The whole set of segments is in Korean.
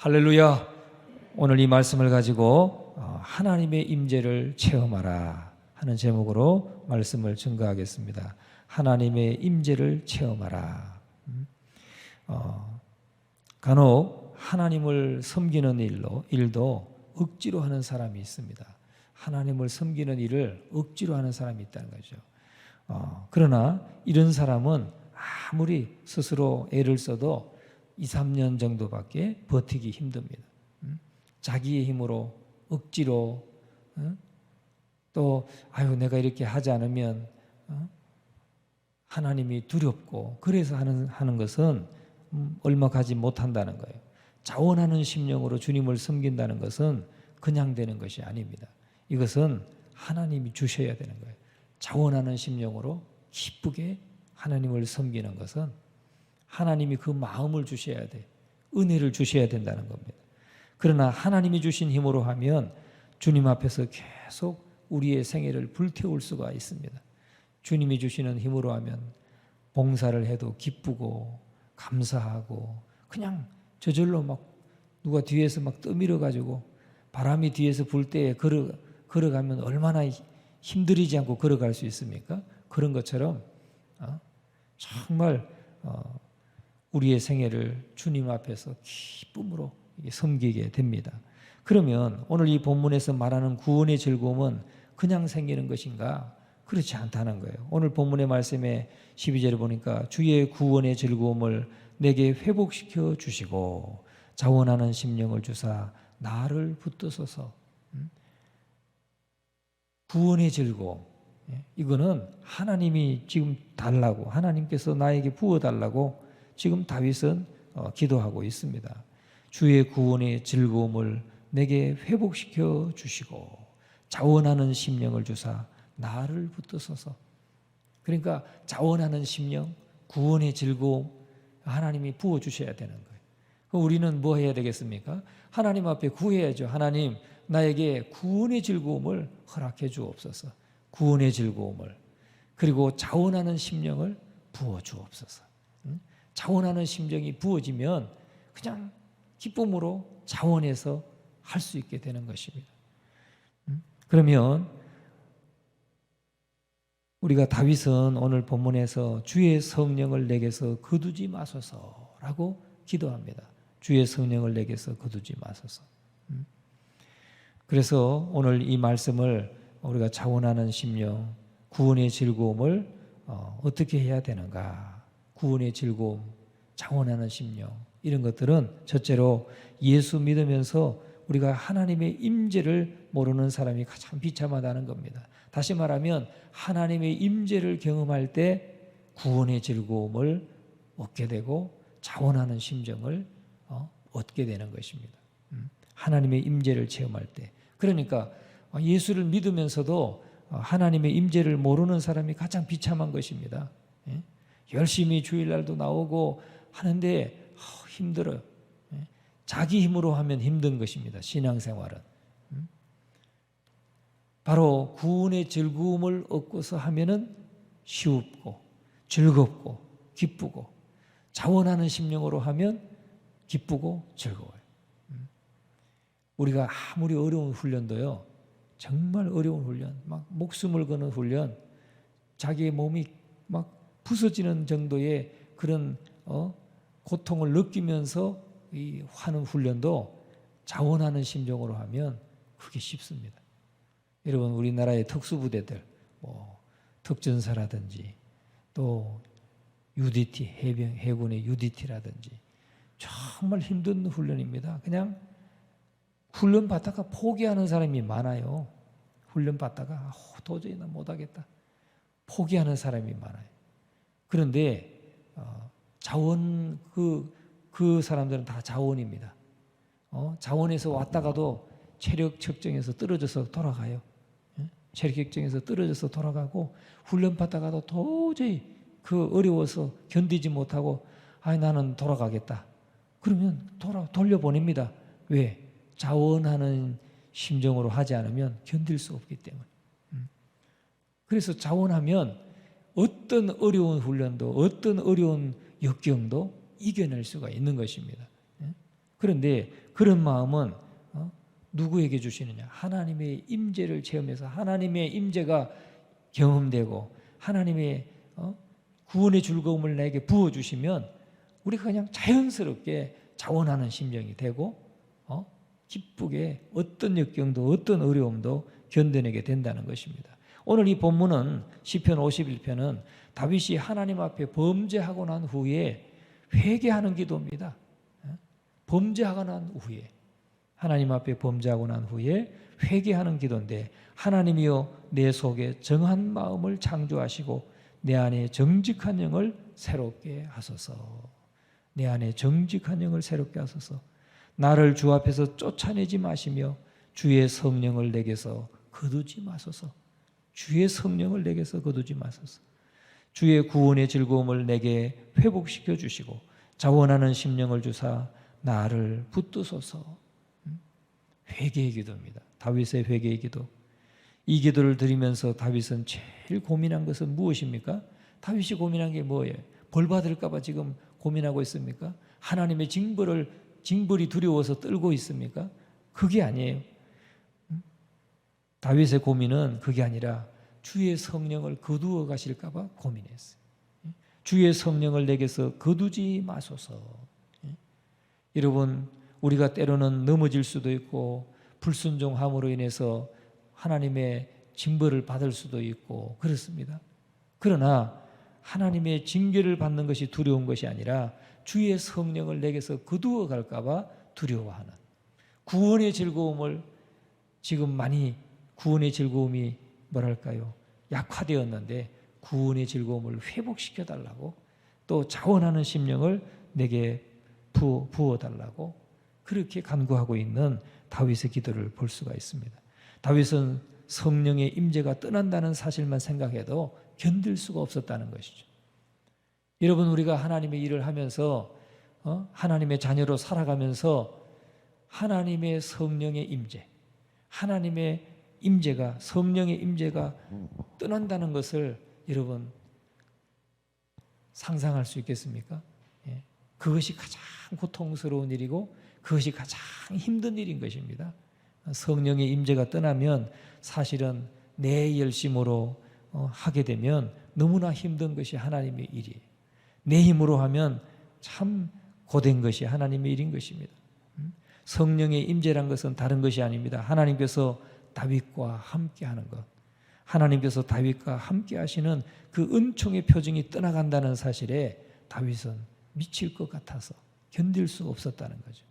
할렐루야. 오늘 이 말씀을 가지고 하나님의 임재를 체험하라 하는 제목으로 말씀을 증거하겠습니다. 하나님의 임재를 체험하라. 간혹 하나님을 섬기는 일도 억지로 하는 사람이 있습니다. 하나님을 섬기는 일을 억지로 하는 사람이 있다는 거죠. 그러나 이런 사람은 아무리 스스로 애를 써도 2, 3년 정도밖에 버티기 힘듭니다. 자기의 힘으로 억지로 또 내가 이렇게 하지 않으면 하나님이 두렵고 그래서 하는 것은 얼마 가지 못한다는 거예요. 자원하는 심령으로 주님을 섬긴다는 것은 그냥 되는 것이 아닙니다. 이것은 하나님이 주셔야 되는 거예요. 자원하는 심령으로 기쁘게 하나님을 섬기는 것은 하나님이 그 마음을 주셔야 돼. 은혜를 주셔야 된다는 겁니다. 그러나 하나님이 주신 힘으로 하면 주님 앞에서 계속 우리의 생애를 불태울 수가 있습니다. 주님이 주시는 힘으로 하면 봉사를 해도 기쁘고 감사하고 그냥 저절로 막 누가 뒤에서 막 떠밀어 가지고 바람이 뒤에서 불 때에 걸어가면 얼마나 힘들이지 않고 걸어갈 수 있습니까? 그런 것처럼 정말 우리의 생애를 주님 앞에서 기쁨으로 섬기게 됩니다. 그러면 오늘 이 본문에서 말하는 구원의 즐거움은 그냥 생기는 것인가? 그렇지 않다는 거예요. 오늘 본문의 말씀에 12절을 보니까 주의 구원의 즐거움을 내게 회복시켜 주시고 자원하는 심령을 주사 나를 붙드소서. 구원의 즐거움, 이거는 하나님이 지금 달라고, 하나님께서 나에게 부어달라고 지금 다윗은 기도하고 있습니다. 주의 구원의 즐거움을 내게 회복시켜 주시고 자원하는 심령을 주사 나를 붙드소서. 그러니까 자원하는 심령, 구원의 즐거움 하나님이 부어주셔야 되는 거예요. 그럼 우리는 뭐 해야 되겠습니까? 하나님 앞에 구해야죠. 하나님, 나에게 구원의 즐거움을 허락해 주옵소서. 구원의 즐거움을. 그리고 자원하는 심령을 부어 주옵소서. 자원하는 심정이 부어지면 그냥 기쁨으로 자원해서 할 수 있게 되는 것입니다. 그러면 우리가 다윗은 오늘 본문에서 주의 성령을 내게서 거두지 마소서라고 기도합니다. 주의 성령을 내게서 거두지 마소서. 그래서 오늘 이 말씀을 우리가 자원하는 심령, 구원의 즐거움을 어떻게 해야 되는가? 구원의 즐거움, 자원하는 심령, 이런 것들은 첫째로 예수 믿으면서 우리가 하나님의 임재를 모르는 사람이 가장 비참하다는 겁니다. 다시 말하면 하나님의 임재를 경험할 때 구원의 즐거움을 얻게 되고 자원하는 심정을 얻게 되는 것입니다. 하나님의 임재를 체험할 때. 그러니까 예수를 믿으면서도 하나님의 임재를 모르는 사람이 가장 비참한 것입니다. 열심히 주일날도 나오고 하는데 힘들어요. 자기 힘으로 하면 힘든 것입니다. 신앙생활은. 바로 구원의 즐거움을 얻고서 하면은 쉽고 즐겁고 기쁘고 자원하는 심령으로 하면 기쁘고 즐거워요. 우리가 아무리 어려운 훈련도요, 정말 어려운 훈련, 막 목숨을 거는 훈련, 자기의 몸이 막 부서지는 정도의 그런 고통을 느끼면서 하는 훈련도 자원하는 심정으로 하면 그게 쉽습니다. 여러분, 우리나라의 특수부대들, 특전사라든지 또 UDT, 해군의 UDT라든지 정말 힘든 훈련입니다. 그냥 훈련 받다가 포기하는 사람이 많아요. 훈련 받다가 도저히 나 못하겠다, 포기하는 사람이 많아요. 그런데 자원, 그 사람들은 다 자원입니다. 자원에서 왔다가도 체력 측정에서 떨어져서 돌아가요. 체력 측정에서 떨어져서 돌아가고 훈련 받다가도 도저히 어려워서 견디지 못하고 나는 돌아가겠다. 그러면 돌려보냅니다. 왜? 자원하는 심정으로 하지 않으면 견딜 수 없기 때문에. 그래서 자원하면 어떤 어려운 훈련도, 어떤 어려운 역경도 이겨낼 수가 있는 것입니다. 그런데 그런 마음은 누구에게 주시느냐? 하나님의 임재를 체험해서 하나님의 임재가 경험되고 하나님의 구원의 즐거움을 내게 부어주시면 우리가 그냥 자연스럽게 자원하는 심령이 되고 기쁘게 어떤 역경도 어떤 어려움도 견뎌내게 된다는 것입니다. 오늘 이 본문은 시편 51편은 다윗이 하나님 앞에 범죄하고 난 후에 회개하는 기도입니다. 범죄하고 난 후에 하나님 앞에 범죄하고 난 후에 회개하는 기도인데 하나님이여 내 속에 정한 마음을 창조하시고 내 안에 정직한 영을 새롭게 하소서. 내 안에 정직한 영을 새롭게 하소서. 나를 주 앞에서 쫓아내지 마시며 주의 성령을 내게서 거두지 마소서. 주의 성령을 내게서 거두지 마소서. 주의 구원의 즐거움을 내게 회복시켜 주시고 자원하는 심령을 주사 나를 붙드소서. 회개의 기도입니다. 다윗의 회개의 기도. 이 기도를 드리면서 다윗은 제일 고민한 것은 무엇입니까? 다윗이 고민한 게 뭐예요? 벌 받을까 봐 지금 고민하고 있습니까? 하나님의 징벌이 두려워서 떨고 있습니까? 그게 아니에요. 다윗의 고민은 그게 아니라 주의 성령을 거두어 가실까 봐 고민했어요. 주의 성령을 내게서 거두지 마소서. 여러분, 우리가 때로는 넘어질 수도 있고 불순종함으로 인해서 하나님의 징벌을 받을 수도 있고 그렇습니다. 그러나 하나님의 징계를 받는 것이 두려운 것이 아니라 주의 성령을 내게서 거두어 갈까 봐 두려워하는 구원의 즐거움을 지금 많이 구원의 즐거움이 뭐랄까요? 약화되었는데 구원의 즐거움을 회복시켜 달라고 또 자원하는 심령을 내게 부어 달라고 그렇게 간구하고 있는 다윗의 기도를 볼 수가 있습니다. 다윗은 성령의 임재가 떠난다는 사실만 생각해도 견딜 수가 없었다는 것이죠. 여러분, 우리가 하나님의 일을 하면서 하나님의 자녀로 살아가면서 하나님의 성령의 임재, 하나님의 임재가 성령의 임재가 떠난다는 것을 여러분 상상할 수 있겠습니까? 예. 그것이 가장 고통스러운 일이고 그것이 가장 힘든 일인 것입니다. 성령의 임재가 떠나면 사실은 내 열심으로 하게 되면 너무나 힘든 것이 하나님의 일이에요. 내 힘으로 하면 참 고된 것이 하나님의 일인 것입니다. 성령의 임재란 것은 다른 것이 아닙니다. 하나님께서 다윗과 함께 하는 것, 하나님께서 다윗과 함께 하시는 그 은총의 표징이 떠나간다는 사실에 다윗은 미칠 것 같아서 견딜 수 없었다는 거죠.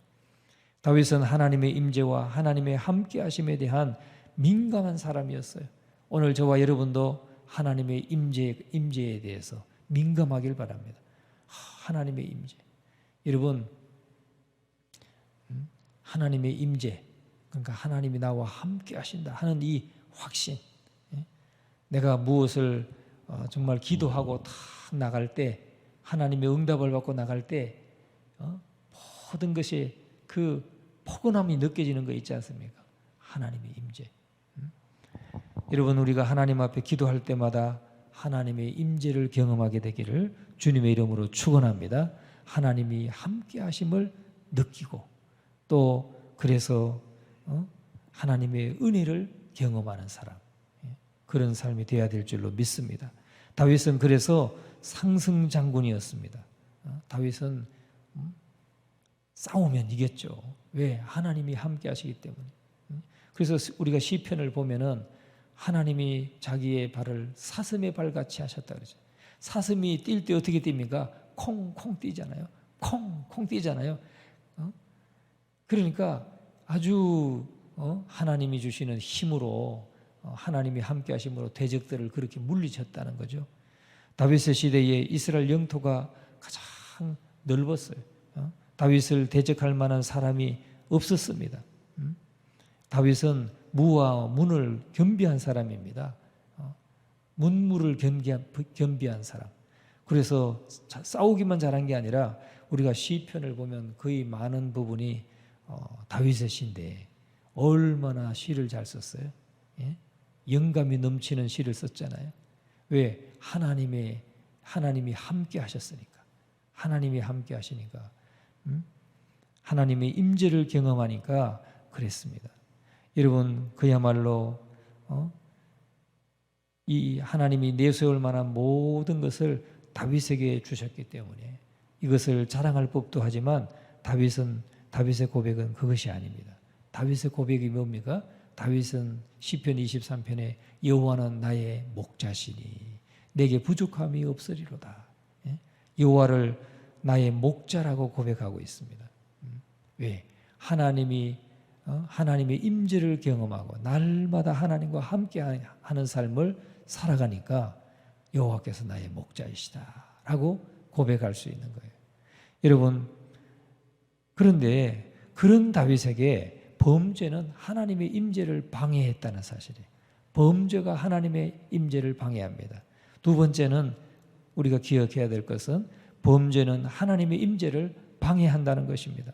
다윗은 하나님의 임재와 하나님의 함께 하심에 대한 민감한 사람이었어요. 오늘 저와 여러분도 하나님의 임재에 대해서 민감하길 바랍니다. 하나님의 임재. 여러분, 하나님의 임재, 그러니까 하나님이 나와 함께 하신다 하는 이 확신. 내가 무엇을 정말 기도하고 다 나갈 때 하나님의 응답을 받고 나갈 때 모든 것이 그 포근함이 느껴지는 거 있지 않습니까? 하나님의 임재. 여러분, 우리가 하나님 앞에 기도할 때마다 하나님의 임재를 경험하게 되기를 주님의 이름으로 축원합니다. 하나님이 함께 하심을 느끼고 또 그래서 하나님의 은혜를 경험하는 사람, 그런 삶이 되어야 될 줄로 믿습니다. 다윗은 그래서 상승장군이었습니다. 다윗은 싸우면 이겼죠. 왜? 하나님이 함께 하시기 때문에. 그래서 우리가 시편을 보면은 하나님이 자기의 발을 사슴의 발같이 하셨다 그러죠. 사슴이 뛸 때 어떻게 뜁니까? 콩콩 뛰잖아요. 콩콩 뛰잖아요. 그러니까 아주 하나님이 주시는 힘으로 하나님이 함께 하심으로 대적들을 그렇게 물리쳤다는 거죠. 다윗의 시대에 이스라엘 영토가 가장 넓었어요. 다윗을 대적할 만한 사람이 없었습니다. 다윗은 무와 문을 겸비한 사람입니다. 문무를 겸비한 사람. 그래서 싸우기만 잘한 게 아니라 우리가 시편을 보면 거의 많은 부분이 다윗의 시인데 얼마나 시를 잘 썼어요. 예? 영감이 넘치는 시를 썼잖아요. 왜? 하나님이 함께 하셨으니까. 하나님이 함께 하시니까. 하나님의 임재를 경험하니까 그랬습니다. 여러분, 그야말로 이 하나님이 내세울 만한 모든 것을 다윗에게 주셨기 때문에 이것을 자랑할 법도 하지만 다윗의 고백은 그것이 아닙니다. 다윗의 고백이 뭡니까? 다윗은 시편 23편에 여호와는 나의 목자시니 내게 부족함이 없으리로다. 여호와를 나의 목자라고 고백하고 있습니다. 왜? 하나님의 임재를 경험하고 날마다 하나님과 함께 하는 삶을 살아가니까 여호와께서 나의 목자이시다라고 고백할 수 있는 거예요. 여러분, 그런데 그런 다윗에게 범죄는 하나님의 임재를 방해했다는 사실이에요. 범죄가 하나님의 임재를 방해합니다. 두 번째는 우리가 기억해야 될 것은 범죄는 하나님의 임재를 방해한다는 것입니다.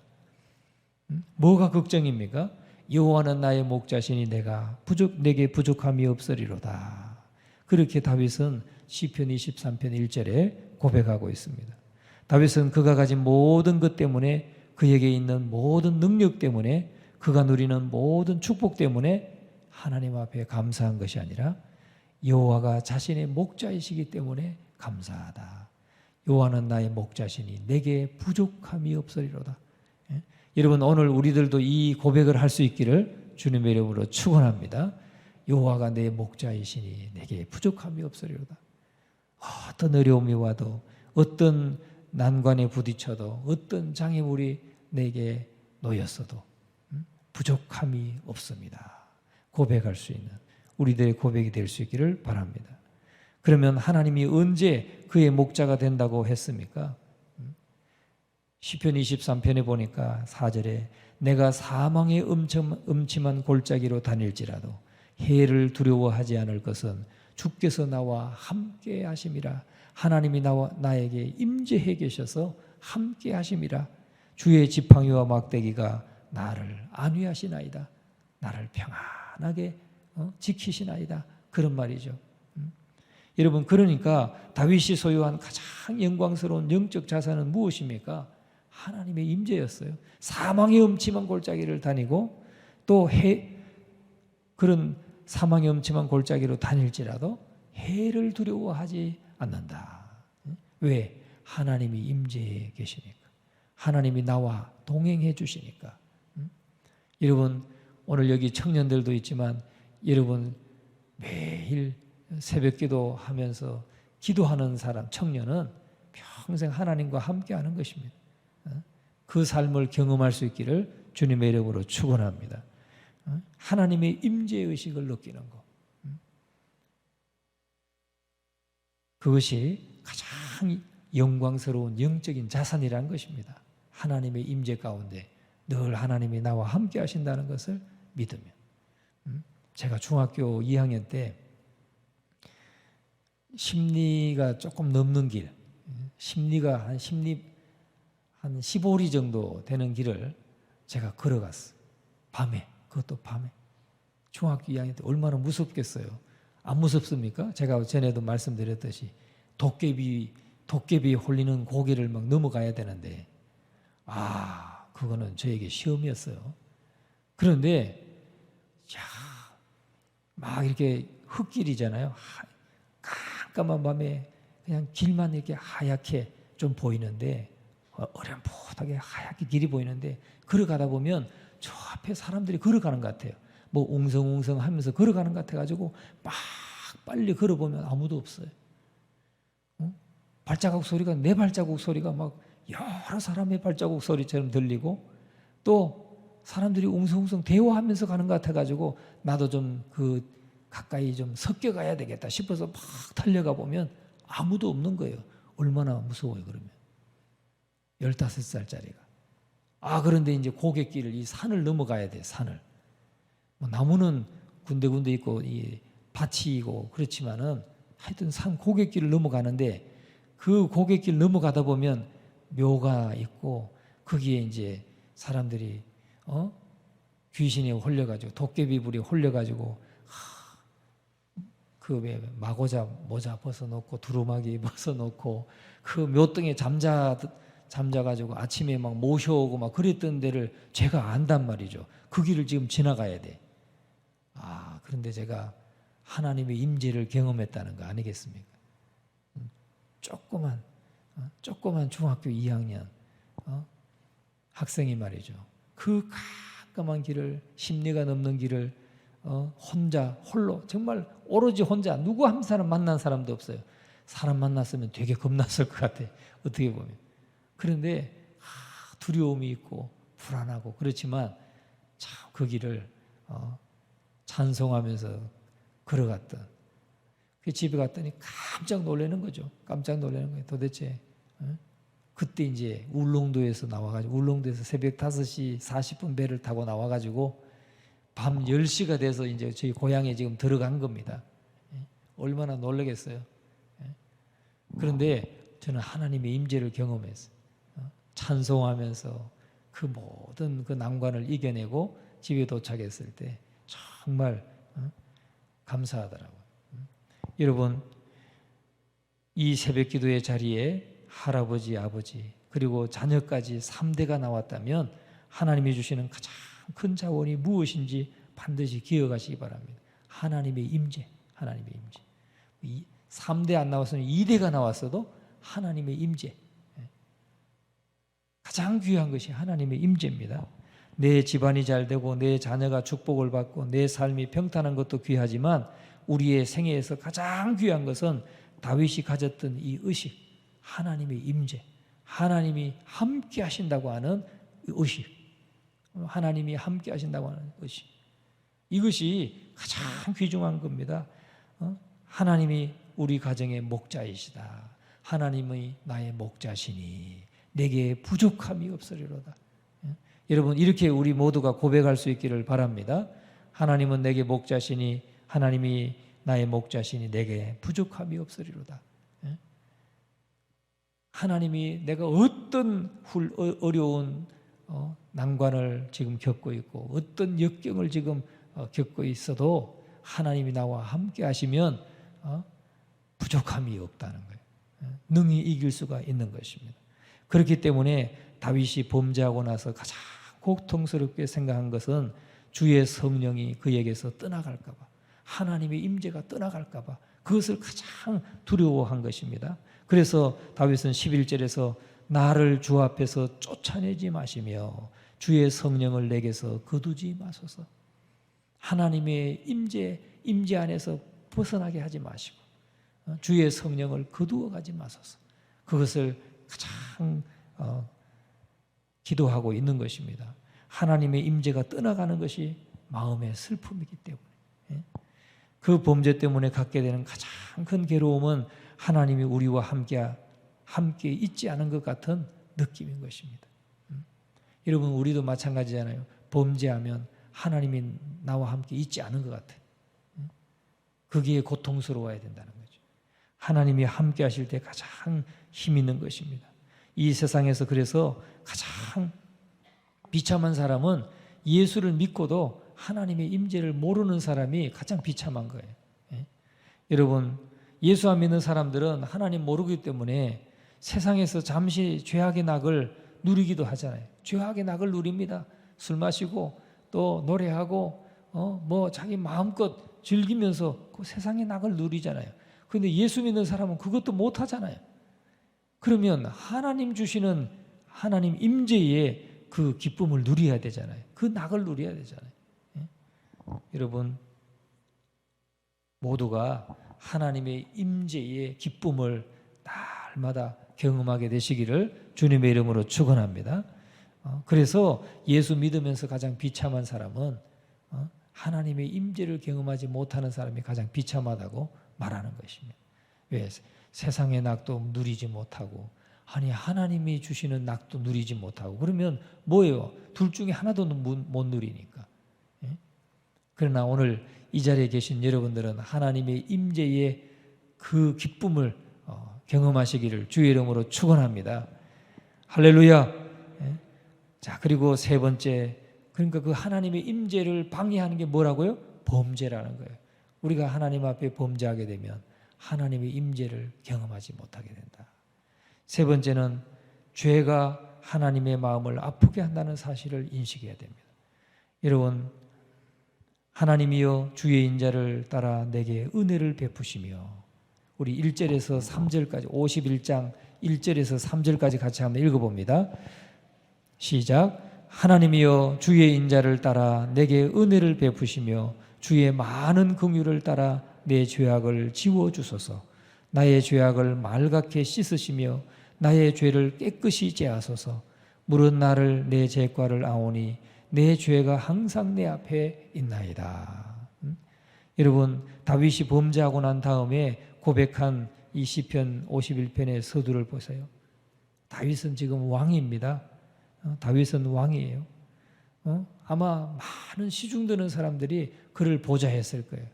뭐가 걱정입니까? 여호와는 나의 목자시니 내게 부족함이 없으리로다. 그렇게 다윗은 시편 23편 1절에 고백하고 있습니다. 다윗은 그가 가진 모든 것 때문에, 그에게 있는 모든 능력 때문에, 그가 누리는 모든 축복 때문에 하나님 앞에 감사한 것이 아니라 여호와가 자신의 목자이시기 때문에 감사하다. 여호와는 나의 목자시니 내게 부족함이 없으리로다. 여러분, 오늘 우리들도 이 고백을 할 수 있기를 주님의 이름으로 축원합니다. 여호와가 내 목자이시니 내게 부족함이 없으리로다. 어떤 어려움이 와도, 어떤 난관에 부딪혀도, 어떤 장애물이 내게 놓였어도 부족함이 없습니다. 고백할 수 있는 우리들의 고백이 될 수 있기를 바랍니다. 그러면 하나님이 언제 그의 목자가 된다고 했습니까? 시편 23편에 보니까 4절에 내가 사망의 음침한 골짜기로 다닐지라도 해를 두려워하지 않을 것은 주께서 나와 함께 하심이라. 하나님이 나에게 임재해 계셔서 함께 하심이라. 주의 지팡이와 막대기가 나를 안위하시나이다. 나를 평안하게 지키시나이다. 그런 말이죠. 여러분, 그러니까 다윗이 소유한 가장 영광스러운 영적 자산은 무엇입니까? 하나님의 임재였어요. 사망의 음침한 골짜기를 다니고 또 그런 사망의 음침한 골짜기로 다닐지라도 해를 두려워하지 않는다. 왜? 하나님이 임재해 계시니까. 하나님이 나와 동행해 주시니까. 여러분, 오늘 여기 청년들도 있지만 여러분 매일 새벽기도 하면서 기도하는 사람, 청년은 평생 하나님과 함께하는 것입니다. 그 삶을 경험할 수 있기를 주님의 이름으로 축원합니다. 하나님의 임재의식을 느끼는 것, 그것이 가장 영광스러운 영적인 자산이라는 것입니다. 하나님의 임재 가운데 늘 하나님이 나와 함께 하신다는 것을 믿으면. 제가 중학교 2학년 때 심리가 조금 넘는 길, 심리가 한 15리 정도 되는 길을 제가 걸어갔어요. 밤에, 그것도 밤에. 중학교 2학년 때 얼마나 무섭겠어요. 안 무섭습니까? 제가 전에도 말씀드렸듯이 도깨비 홀리는 고개를 막 넘어가야 되는데, 그거는 저에게 시험이었어요. 그런데 막 이렇게 흙길이잖아요. 깜깜한 밤에 그냥 길만 이렇게 하얗게 좀 보이는데, 어렴풋하게 하얗게 길이 보이는데, 걸어가다 보면 저 앞에 사람들이 걸어가는 것 같아요. 뭐 웅성웅성 하면서 걸어가는 것 같아가지고 막 빨리 걸어보면 아무도 없어요. 발자국 소리가, 내 발자국 소리가 막 여러 사람의 발자국 소리처럼 들리고, 또 사람들이 웅성웅성 대화하면서 가는 것 같아가지고 나도 좀 가까이 좀 섞여 가야 되겠다 싶어서 막 달려가 보면 아무도 없는 거예요. 얼마나 무서워요, 그러면. 15살짜리가. 그런데 이제 고갯길을, 이 산을 넘어가야 돼, 산을. 뭐 나무는 군데군데 있고, 이 밭이 있고, 그렇지만은 하여튼 산 고갯길을 넘어가는데, 그 고갯길 넘어가다 보면 묘가 있고, 거기에 이제 사람들이, 귀신에 홀려가지고, 도깨비불이 홀려가지고, 그 왜 마고자 모자 벗어놓고 두루마기 벗어놓고 그 묘등에 잠자가지고 아침에 막 모셔오고 막 그랬던 데를 제가 안단 말이죠. 그 길을 지금 지나가야 돼. 그런데 제가 하나님의 임재를 경험했다는 거 아니겠습니까? 조그만 중학교 2학년 학생이 말이죠. 그 깜깜한 길을, 심리가 넘는 길을 홀로, 정말 오로지 혼자, 누구 한 사람 만난 사람도 없어요. 사람 만났으면 되게 겁났을 것 같아, 어떻게 보면. 그런데 두려움이 있고 불안하고 그렇지만 참 그 길을 찬송하면서 걸어갔던, 그 집에 갔더니 깜짝 놀라는 거죠. 깜짝 놀라는 거예요. 도대체 그때 이제 울릉도에서 나와가지고, 울릉도에서 새벽 5시 40분 배를 타고 나와가지고 밤 10시가 돼서 이제 저희 고향에 지금 들어간 겁니다. 얼마나 놀라겠어요. 그런데 저는 하나님의 임재를 경험했어요. 찬송하면서 그 모든 그 난관을 이겨내고 집에 도착했을 때 정말 감사하더라고요. 여러분, 이 새벽 기도의 자리에 할아버지, 아버지 그리고 자녀까지 3대가 나왔다면 하나님이 주시는 가장 큰 자원이 무엇인지 반드시 기억하시기 바랍니다. 하나님의 임재, 하나님의 임재. 3대 안 나왔으면 2대가 나왔어도 하나님의 임재. 가장 귀한 것이 하나님의 임재입니다. 내 집안이 잘 되고 내 자녀가 축복을 받고 내 삶이 평탄한 것도 귀하지만 우리의 생애에서 가장 귀한 것은 다윗이 가졌던 이 의식, 하나님의 임재, 하나님이 함께 하신다고 하는 의식, 하나님이 함께 하신다고 하는 의식, 이것이 가장 귀중한 겁니다. 하나님이 우리 가정의 목자이시다. 하나님의 나의 목자시니 내게 부족함이 없으리로다. 여러분, 이렇게 우리 모두가 고백할 수 있기를 바랍니다. 하나님은 내게 목자시니, 하나님이 나의 목자시니 내게 부족함이 없으리로다. 하나님이 내가 어떤 어려운 난관을 지금 겪고 있고 어떤 역경을 지금 겪고 있어도 하나님이 나와 함께 하시면 부족함이 없다는 거예요. 능히 이길 수가 있는 것입니다. 그렇기 때문에 다윗이 범죄하고 나서 가장 고통스럽게 생각한 것은 주의 성령이 그에게서 떠나갈까 봐, 하나님의 임재가 떠나갈까 봐 그것을 가장 두려워한 것입니다. 그래서 다윗은 11절에서 나를 주 앞에서 쫓아내지 마시며 주의 성령을 내게서 거두지 마소서. 하나님의 임재 안에서 벗어나게 하지 마시고 주의 성령을 거두어 가지 마소서. 그것을 가장 기도하고 있는 것입니다. 하나님의 임재가 떠나가는 것이 마음의 슬픔이기 때문에, 그 범죄 때문에 갖게 되는 가장 큰 괴로움은 하나님이 우리와 함께 있지 않은 것 같은 느낌인 것입니다. 여러분, 우리도 마찬가지잖아요. 범죄하면 하나님이 나와 함께 있지 않은 것 같아요. 그게 고통스러워야 된다는 거죠. 하나님이 함께 하실 때 가장 힘 있는 것입니다. 이 세상에서 그래서 가장 비참한 사람은 예수를 믿고도 하나님의 임재를 모르는 사람이 가장 비참한 거예요. 여러분, 예수 안 믿는 사람들은 하나님 모르기 때문에 세상에서 잠시 죄악의 낙을 누리기도 하잖아요. 죄악의 낙을 누립니다. 술 마시고 또 노래하고 뭐 자기 마음껏 즐기면서 그 세상의 낙을 누리잖아요. 그런데 예수 믿는 사람은 그것도 못 하잖아요. 그러면 하나님 주시는 하나님 임재의 그 기쁨을 누려야 되잖아요. 그 낙을 누려야 되잖아요. 여러분, 모두가 하나님의 임재의 기쁨을 날마다 경험하게 되시기를 주님의 이름으로 축원합니다. 그래서 예수 믿으면서 가장 비참한 사람은 하나님의 임재를 경험하지 못하는 사람이 가장 비참하다고 말하는 것입니다. 왜? 세상의 낙도 누리지 못하고, 아니 하나님이 주시는 낙도 누리지 못하고, 그러면 뭐예요? 둘 중에 하나도 못 누리니까. 그러나 오늘 이 자리에 계신 여러분들은 하나님의 임재의 그 기쁨을 경험하시기를 주의 이름으로 축원합니다. 할렐루야. 자, 그리고 세 번째, 그러니까 그 하나님의 임재를 방해하는 게 뭐라고요? 범죄라는 거예요. 우리가 하나님 앞에 범죄하게 되면 하나님의 임재를 경험하지 못하게 된다. 세 번째는 죄가 하나님의 마음을 아프게 한다는 사실을 인식해야 됩니다. 여러분, 하나님이여 주의 인자를 따라 내게 은혜를 베푸시며, 우리 1절에서 3절까지 51장 1절에서 3절까지 같이 한번 읽어봅니다. 시작. 하나님이여 주의 인자를 따라 내게 은혜를 베푸시며 주의 많은 긍휼을 따라 내 죄악을 지워주소서. 나의 죄악을 말갛게 씻으시며 나의 죄를 깨끗이 제하소서. 물은 나를 내 죄과를 아오니 내 죄가 항상 내 앞에 있나이다. 여러분, 다윗이 범죄하고 난 다음에 고백한 이 시편 51편의 서두를 보세요. 다윗은 지금 왕입니다. 다윗은 왕이에요. 아마 많은 시중드는 사람들이 그를 보좌했을 거예요.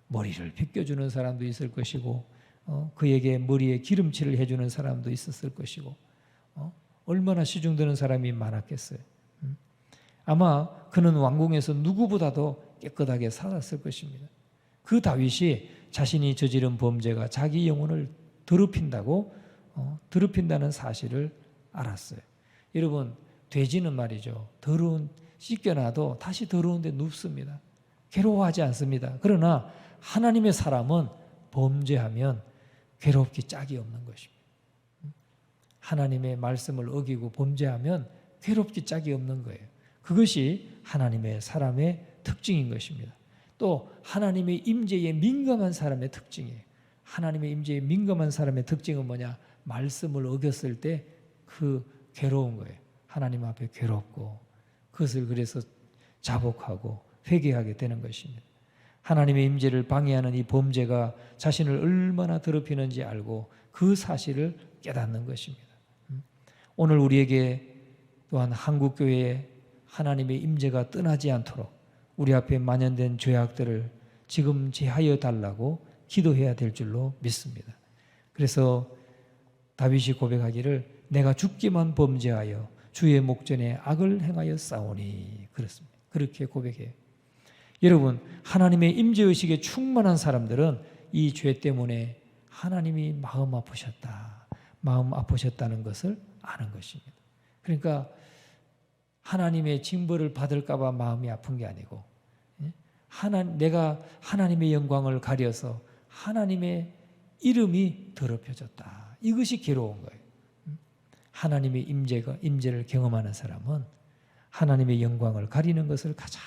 머리를 빗겨주는 사람도 있을 것이고, 그에게 머리에 기름칠을 해주는 사람도 있었을 것이고, 얼마나 시중드는 사람이 많았겠어요. 아마 그는 왕궁에서 누구보다도 깨끗하게 살았을 것입니다. 그 다윗이 자신이 저지른 범죄가 자기 영혼을 더럽힌다는 사실을 알았어요. 여러분, 돼지는 말이죠, 씻겨놔도 다시 더러운 데 눕습니다. 괴로워하지 않습니다. 그러나 하나님의 사람은 범죄하면 괴롭기 짝이 없는 것입니다. 하나님의 말씀을 어기고 범죄하면 괴롭기 짝이 없는 거예요. 그것이 하나님의 사람의 특징인 것입니다. 또 하나님의 임재에 민감한 사람의 특징이에요. 하나님의 임재에 민감한 사람의 특징은 뭐냐? 말씀을 어겼을 때 그 괴로운 거예요. 하나님 앞에 괴롭고 그것을 그래서 자복하고 회개하게 되는 것입니다. 하나님의 임재를 방해하는 이 범죄가 자신을 얼마나 더럽히는지 알고 그 사실을 깨닫는 것입니다. 오늘 우리에게 또한 한국교회에 하나님의 임재가 떠나지 않도록 우리 앞에 만연된 죄악들을 지금 제하여 달라고 기도해야 될 줄로 믿습니다. 그래서 다윗이 고백하기를 내가 죽기만 범죄하여 주의 목전에 악을 행하여 싸우니, 그렇습니다. 그렇게 고백해요. 여러분, 하나님의 임재의식에 충만한 사람들은 이 죄 때문에 하나님이 마음 아프셨다는 것을 아는 것입니다. 그러니까 하나님의 징벌을 받을까 봐 마음이 아픈 게 아니고, 내가 하나님의 영광을 가려서 하나님의 이름이 더럽혀졌다, 이것이 괴로운 거예요. 하나님의 임재를 경험하는 사람은 하나님의 영광을 가리는 것을 가장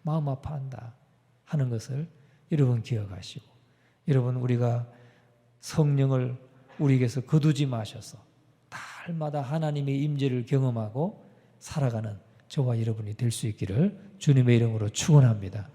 마음 아파한다 하는 것을 여러분 기억하시고, 여러분, 우리가 성령을 우리에게서 거두지 마셔서 달마다 하나님의 임재를 경험하고 살아가는 저와 여러분이 될 수 있기를 주님의 이름으로 축원합니다.